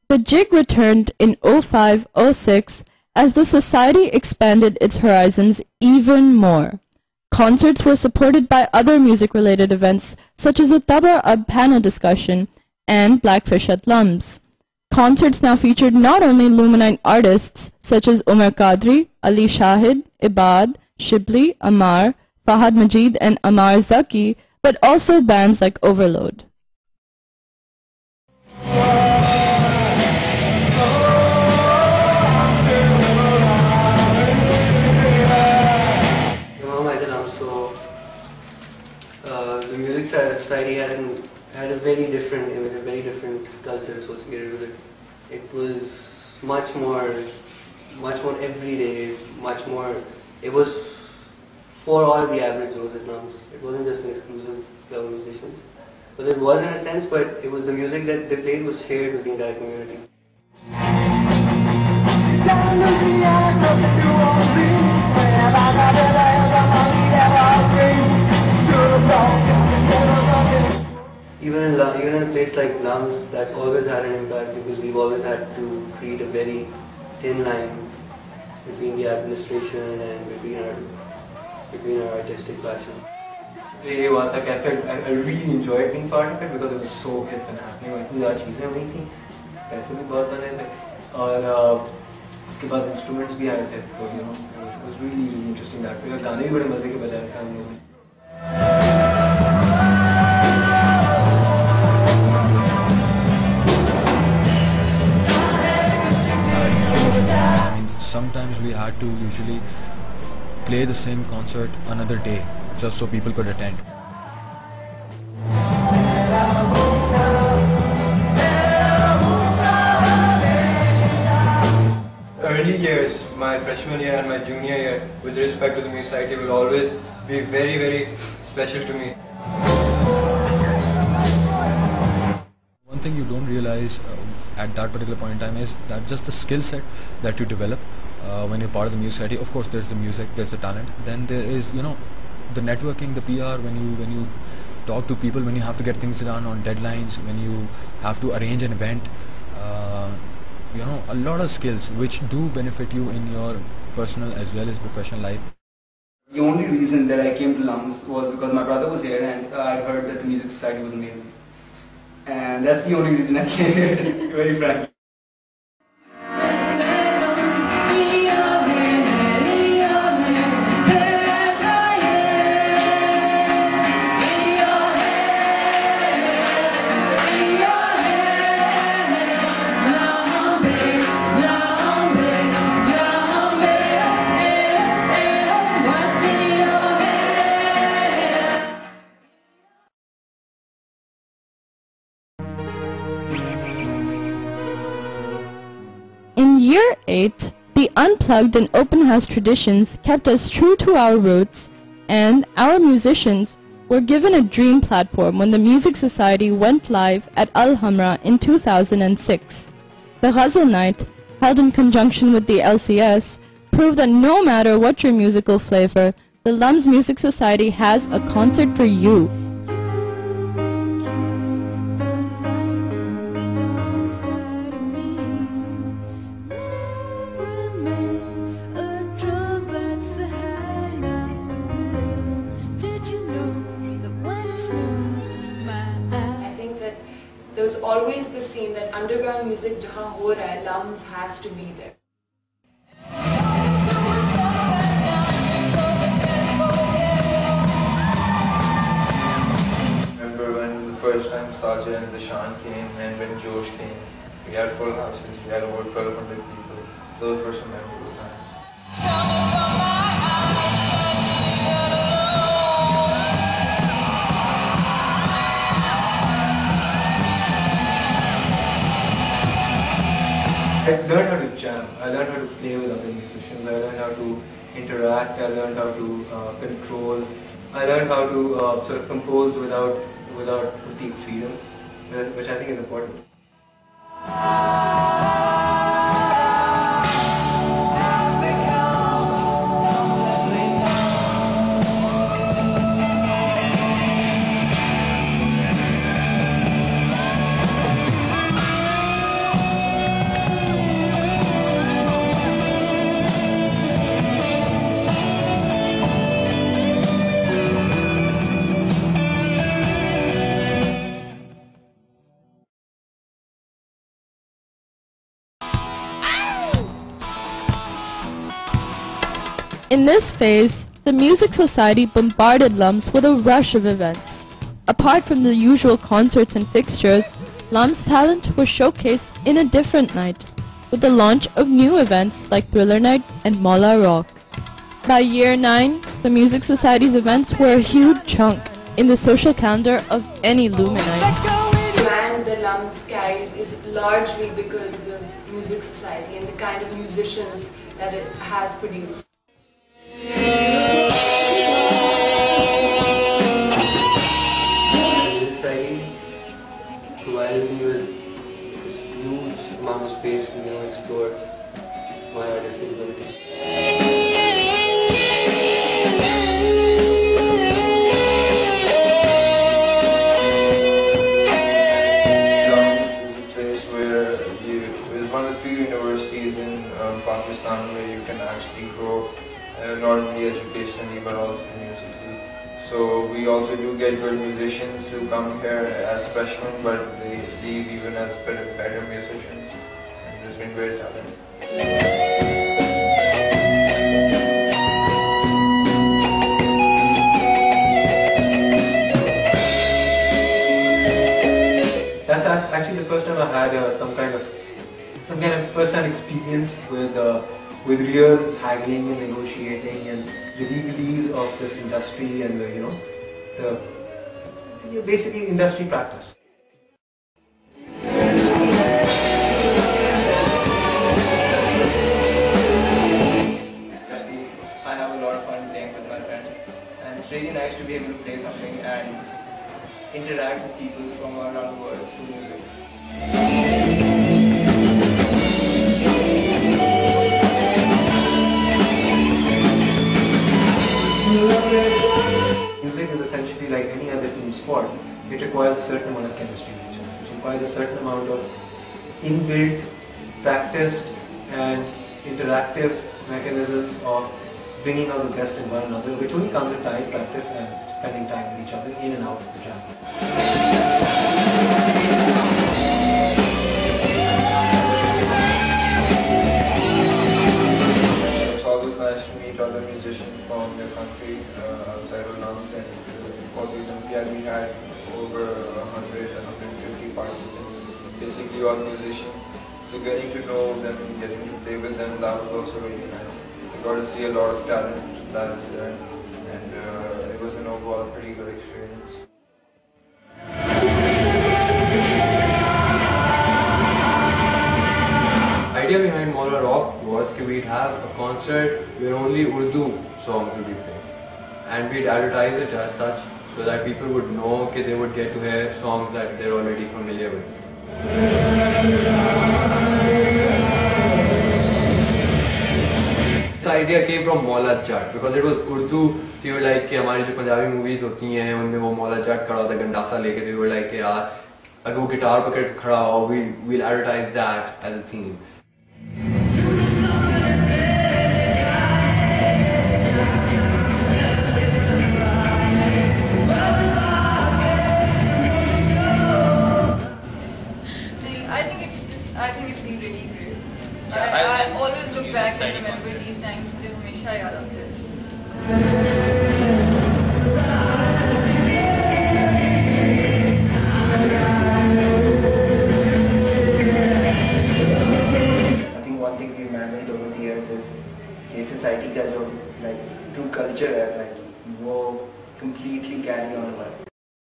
The jig returned in 05-06 as the Society expanded its horizons even more. Concerts were supported by other music-related events such as a Tabar Ab panel discussion and Blackfish at LUMS. Concerts now featured not only Luminite artists such as Umar Qadri, Ali Shahid, Ibad, Shibli, Amar, Fahad Majid and Amar Zaki, but also bands like Overload. The Music Society had a very different image, a very different culture associated with it. It was much more everyday, much more. It was for all the average Joes at LUMS. It wasn't just an exclusive club of musicians, but it was in a sense. But it was the music that they played was shared with the entire community. Even in a place like LUMS, that's always had an impact because we've always had to create a very thin line between the administration and between our artistic passion. I really enjoyed being part of it because it was so hip and happening. इतनी ज़्यादा चीज़ें हुई थी, पैसे भी बहुत बने थे, और उसके बाद instruments भी आए थे, तो it was really interesting that way. और गाने भी बड़े मज़े के बजाए थे हम लोगों ने. Sometimes we had to usually play the same concert another day just so people could attend. Early years, my freshman year and my junior year, with respect to the Music Society, will always be very, very special to me. One thing you don't realize at that particular point in time is that just the skill set that you develop when you're part of the Music Society. Of course, there's the music, there's the talent, then there is, the networking, the PR, when you talk to people, when you have to get things done on deadlines, when you have to arrange an event, a lot of skills which do benefit you in your personal as well as professional life. The only reason that I came to LUMS was because my brother was here and I heard that the Music Society was amazing. And that's the only reason I came here, very frankly. In Year 8, the unplugged and open house traditions kept us true to our roots, and our musicians were given a dream platform when the Music Society went live at Al Hamra in 2006. The Ghazal Night, held in conjunction with the LCS, proved that no matter what your musical flavor, the LUMS Music Society has a concert for you. There's always the scene that underground music jahan ho raha hai, LUMS has to be there. Remember when the first time Sajid and Zishan came and when Josh came, we had full houses, we had over 1,200 people. Those were some memorable times. I've learned how to jam, I learned how to play with other musicians, I learned how to interact. I learned how to control. I learned how to sort of compose without complete freedom, which I think is important. In this phase, the Music Society bombarded LUMS with a rush of events. Apart from the usual concerts and fixtures, LUMS talent was showcased in a different night, with the launch of new events like Thriller Night and Mola Rock. By year 9, the Music Society's events were a huge chunk in the social calendar of any Luminite. The brand the LUMS carries is largely because of Music Society and the kind of musicians that it has produced. Society provided me with this huge amount of space to explore my artistic ability. LUMS is a place where it's one of the few universities in Pakistan where you can actually grow not only educationally but also musically. So we also do get good musicians who come here as freshmen, but they leave even as better musicians. And there's been great talent. That's actually the first time I had some kind of first-hand experience with real haggling and negotiating and the legalese of this industry and the basically industry practice. I have a lot of fun playing with my friends, and it's really nice to be able to play something and interact with people from around the world through music. Music is essentially like any other team sport. It requires a certain amount of chemistry with each other. It requires a certain amount of inbuilt, practiced and interactive mechanisms of bringing out the best in one another, which only comes with time, practice and spending time with each other in and out of the jam. It's always nice to meet other musicians from your country outside of LUMS, and for the Olympiad we had over 100 and 150 participants, basically all musicians. So getting to know them and getting to play with them, that was also really nice. We got to see a lot of talent that is there, and it was an overall pretty good experience. The idea behind Mola Rock was that we'd have a concert where only Urdu songs would be played, and we'd advertise it as such so that people would know that they would get to hear songs that they're already familiar with. This idea came from Mola Jat because it was Urdu. So you were like कि हमारी जो Punjabi movies होती हैं उनमें वो Mola Jat खड़ा होता है गंडासा लेके, they were like कि यार अगर वो गिटार पकड़ के खड़ा हो, we'll advertise that as a theme. I think it's been really great. I always look back and remember these times. मुझे हमेशा याद आते हैं.